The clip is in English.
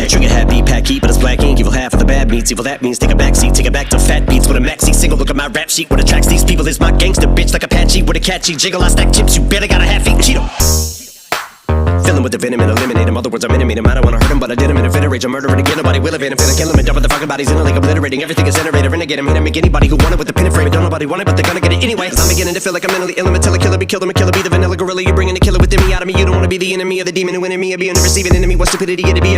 Trigger happy, pack heat, but it's black ink. Evil half of the bad meats. Evil that means take a backseat, take it back to fat beats with a maxi single. Look at my rap sheet. What attracts these people is my gangster bitch like Apache with a catchy jiggle. I stack chips, you better got a half-eat Cheeto. Fill him with the venom and eliminate him. Other words, I'm intimate him. I don't wanna hurt him, but I did him in a fit of rage. I'm murdering again, nobody will evade him. Finna kill him and dump the fucking bodies in a lake, obliterating everything is generated. Renegade him, hit him, make anybody who want it with the pin and frame. Don't nobody want it, but they're gonna get it anyway. Cause I'm beginning to feel like I'm mentally ill. I'm a killer, be killed, I'm a killer, be the vanilla gorilla. You're bringing the killer within me out of me. You don't wanna be the enemy of the demon who in me. Or be in the receiving enemy. What stupidity it'd be.